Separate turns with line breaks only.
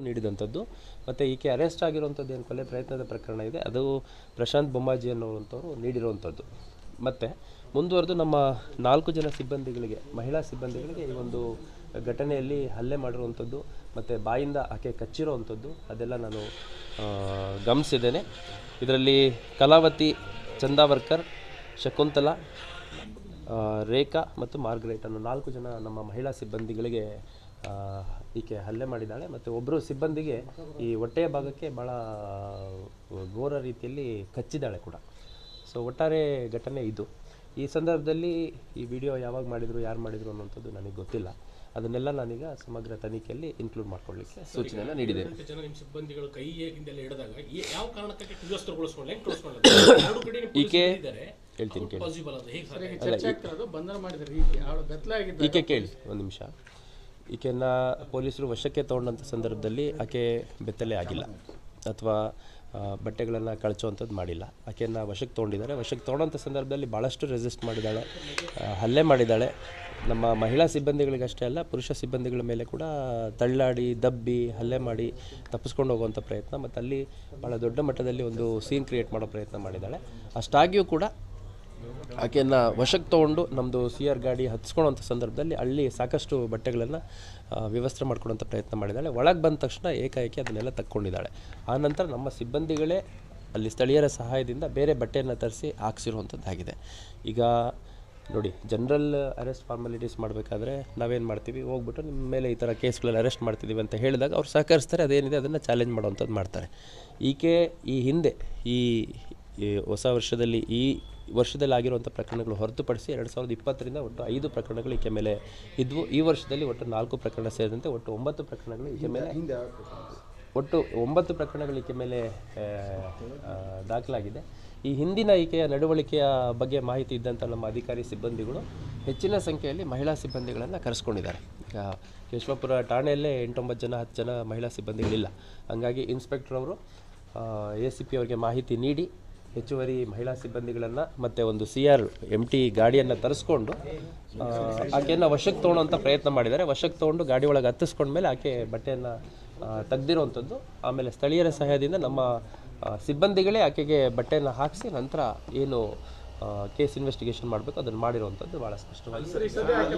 ನೀಡಿದಂಥದ್ದು ಮತ್ತು ಈಕೆ ಅರೆಸ್ಟ್ ಆಗಿರುವಂಥದ್ದು ಏನು ಕೊಲೆ ಪ್ರಯತ್ನದ ಪ್ರಕರಣ ಇದೆ ಅದು ಪ್ರಶಾಂತ್ ಬೊಮ್ಮಾಜಿ ಅನ್ನುವಂಥವ್ರು ನೀಡಿರುವಂಥದ್ದು. ಮತ್ತು ಮುಂದುವರೆದು ನಮ್ಮ 4 ಜನ ಸಿಬ್ಬಂದಿಗಳಿಗೆ, ಮಹಿಳಾ ಸಿಬ್ಬಂದಿಗಳಿಗೆ ಈ ಒಂದು ಘಟನೆಯಲ್ಲಿ ಹಲ್ಲೆ ಮಾಡಿರುವಂಥದ್ದು ಮತ್ತು ಬಾಯಿಂದ ಆಕೆ ಕಚ್ಚಿರುವಂಥದ್ದು ಅದೆಲ್ಲ ನಾನು ಗಮನಿಸಿದ್ದೇನೆ. ಇದರಲ್ಲಿ ಕಲಾವತಿ, ಚಂದಾವರ್ಕರ್, ಶಕುಂತಲಾ, ರೇಖಾ ಮತ್ತು ಮಾರ್ಗರೇಟ್ ಅನ್ನೋ 4 ಜನ ನಮ್ಮ ಮಹಿಳಾ ಸಿಬ್ಬಂದಿಗಳಿಗೆ ಈಕೆ ಹಲ್ಲೆ ಮಾಡಿದ್ದಾಳೆ. ಮತ್ತು ಒಬ್ಬರು ಸಿಬ್ಬಂದಿಗೆ ಈ ಹೊಟ್ಟೆಯ ಭಾಗಕ್ಕೆ ಭಾಳ ಘೋರ ರೀತಿಯಲ್ಲಿ ಕಚ್ಚಿದ್ದಾಳೆ ಕೂಡ. ಸೊ ಒಟ್ಟಾರೆ ಘಟನೆ ಇದು. ಈ ಸಂದರ್ಭದಲ್ಲಿ ಈ ವಿಡಿಯೋ ಯಾವಾಗ ಮಾಡಿದರು, ಯಾರು ಮಾಡಿದರು ಅನ್ನೋಂಥದ್ದು ನನಗೆ ಗೊತ್ತಿಲ್ಲ. ಅದನ್ನೆಲ್ಲ ನಾನೀಗ ಸಮಗ್ರ ತನಿಖೆಯಲ್ಲಿ ಇನ್ಕ್ಲೂಡ್ ಮಾಡ್ಕೊಳ್ಳಿಕ್ಕೆ ಸೂಚನೆಯನ್ನು ನೀಡಿದ್ದೇನೆ. ಈಕೆ ಹೇಳ್ತೀನಿ ಕೇಳಿ, ಈಕೆ ಕೇಳಿ ಒಂದು ನಿಮಿಷ. ಈಕೆಯನ್ನು ಪೊಲೀಸರು ವಶಕ್ಕೆ ತೊಗೊಂಡಂಥ ಸಂದರ್ಭದಲ್ಲಿ ಆಕೆ ಬೆತ್ತಲೆ ಆಗಿಲ್ಲ ಅಥವಾ ಬಟ್ಟೆಗಳನ್ನು ಕಳಚುವಂಥದ್ದು ಮಾಡಿಲ್ಲ. ಆಕೆಯನ್ನು ವಶಕ್ಕೆ ತೊಗೊಂಡಿದ್ದಾರೆ. ವಶಕ್ಕೆ ತೊಗೊಂಡಂಥ ಸಂದರ್ಭದಲ್ಲಿ ಭಾಳಷ್ಟು ರೆಸಿಸ್ಟ್ ಮಾಡಿದ್ದಾಳೆ, ಹಲ್ಲೆ ಮಾಡಿದ್ದಾಳೆ. ನಮ್ಮ ಮಹಿಳಾ ಸಿಬ್ಬಂದಿಗಳಿಗಷ್ಟೇ ಅಲ್ಲ, ಪುರುಷ ಸಿಬ್ಬಂದಿಗಳ ಮೇಲೆ ಕೂಡ ತಳ್ಳಾಡಿ, ದಬ್ಬಿ, ಹಲ್ಲೆ ಮಾಡಿ ತಪ್ಪಿಸ್ಕೊಂಡು ಹೋಗುವಂಥ ಪ್ರಯತ್ನ ಮತ್ತು ಅಲ್ಲಿ ಭಾಳ ದೊಡ್ಡ ಮಟ್ಟದಲ್ಲಿ ಒಂದು ಸೀನ್ ಕ್ರಿಯೇಟ್ ಮಾಡೋ ಪ್ರಯತ್ನ ಮಾಡಿದ್ದಾಳೆ. ಅಷ್ಟಾಗಿಯೂ ಕೂಡ ಆಕೆಯನ್ನು ವಶಕ್ಕೆ ತೊಗೊಂಡು ನಮ್ಮದು CR ಗಾಡಿ ಹತ್ಸ್ಕೊಳ್ಳೋಂಥ ಸಂದರ್ಭದಲ್ಲಿ ಅಲ್ಲಿ ಸಾಕಷ್ಟು ಬಟ್ಟೆಗಳನ್ನು ವ್ಯವಸ್ಥೆ ಮಾಡ್ಕೊಳ್ಳೋಂಥ ಪ್ರಯತ್ನ ಮಾಡಿದ್ದಾಳೆ. ಒಳಗೆ ಬಂದ ತಕ್ಷಣ ಏಕಾಏಕಿ ಅದನ್ನೆಲ್ಲ ತಕ್ಕೊಂಡಿದ್ದಾಳೆ. ಆನಂತರ ನಮ್ಮ ಸಿಬ್ಬಂದಿಗಳೇ ಅಲ್ಲಿ ಸ್ಥಳೀಯರ ಸಹಾಯದಿಂದ ಬೇರೆ ಬಟ್ಟೆಯನ್ನು ತರಿಸಿ ಹಾಕ್ಸಿರುವಂಥದ್ದಾಗಿದೆ. ಈಗ ನೋಡಿ, ಜನರಲ್ ಅರೆಸ್ಟ್ ಫಾರ್ಮಾಲಿಟೀಸ್ ಮಾಡಬೇಕಾದ್ರೆ ನಾವೇನು ಮಾಡ್ತೀವಿ, ಹೋಗ್ಬಿಟ್ಟು ನಿಮ್ಮ ಮೇಲೆ ಈ ಥರ ಕೇಸ್ಗಳಲ್ಲಿ ಅರೆಸ್ಟ್ ಮಾಡ್ತಿದ್ದೀವಿ ಅಂತ ಹೇಳಿದಾಗ ಅವ್ರು ಸಹಕರಿಸ್ತಾರೆ, ಅದೇನಿದೆ ಅದನ್ನು ಚಾಲೆಂಜ್ ಮಾಡೋವಂಥದ್ದು ಮಾಡ್ತಾರೆ. ಈಕೆ ಈ ಹಿಂದೆ ಈ ಹೊಸ ವರ್ಷದಲ್ಲಿ ಈ ವರ್ಷದಲ್ಲಿ ಆಗಿರುವಂಥ ಪ್ರಕರಣಗಳು ಹೊರತುಪಡಿಸಿ 2020ರಿಂದ ಒಟ್ಟು 5 ಪ್ರಕರಣಗಳು ಈಕೆ ಮೇಲೆ ಇದ್ವು. ಈ ವರ್ಷದಲ್ಲಿ ಒಟ್ಟು 4 ಪ್ರಕರಣ ಸೇರಿದಂತೆ ಒಟ್ಟು 9 ಪ್ರಕರಣಗಳು ಈಕೆ ಮೇಲೆ ಈಕೆ ಮೇಲೆ ದಾಖಲಾಗಿದೆ. ಈ ಹಿಂದಿನ ಈಕೆಯ ನಡವಳಿಕೆಯ ಬಗ್ಗೆ ಮಾಹಿತಿ ಇದ್ದಂಥ ನಮ್ಮ ಅಧಿಕಾರಿ ಸಿಬ್ಬಂದಿಗಳು ಹೆಚ್ಚಿನ ಸಂಖ್ಯೆಯಲ್ಲಿ ಮಹಿಳಾ ಸಿಬ್ಬಂದಿಗಳನ್ನು ಕರೆಸ್ಕೊಂಡಿದ್ದಾರೆ. ಈಗ ಕೇಶವಾಪುರ ಠಾಣೆಯಲ್ಲೇ 8-9 ಜನ 10 ಜನ ಮಹಿಳಾ ಸಿಬ್ಬಂದಿಗಳಿಲ್ಲ. ಹಾಗಾಗಿ ಇನ್ಸ್ಪೆಕ್ಟರ್ ಅವರು ACP ಅವರಿಗೆ ಮಾಹಿತಿ ನೀಡಿ ಹೆಚ್ಚುವರಿ ಮಹಿಳಾ ಸಿಬ್ಬಂದಿಗಳನ್ನು ಮತ್ತು ಒಂದು CR MT ಗಾಡಿಯನ್ನು ತರಿಸ್ಕೊಂಡು ಆಕೆಯನ್ನು ವಶಕ್ಕೆ ತೊಗೊಳ್ಳೋಂಥ ಪ್ರಯತ್ನ ಮಾಡಿದ್ದಾರೆ. ವಶಕ್ಕೆ ತೊಗೊಂಡು ಗಾಡಿ ಒಳಗೆ ಹತ್ತಿಸ್ಕೊಂಡ್ಮೇಲೆ ಆಕೆ ಬಟ್ಟೆಯನ್ನು ತೆಗೆದಿರೋವಂಥದ್ದು. ಆಮೇಲೆ ಸ್ಥಳೀಯರ ಸಹಾಯದಿಂದ ನಮ್ಮ ಸಿಬ್ಬಂದಿಗಳೇ ಆಕೆಗೆ ಬಟ್ಟೆಯನ್ನು ಹಾಕಿಸಿ ನಂತರ ಏನು ಕೇಸ್ ಇನ್ವೆಸ್ಟಿಗೇಷನ್ ಮಾಡಬೇಕು ಅದನ್ನು ಮಾಡಿರುವಂಥದ್ದು ಭಾಳ ಸ್ಪಷ್ಟವಾಗಿ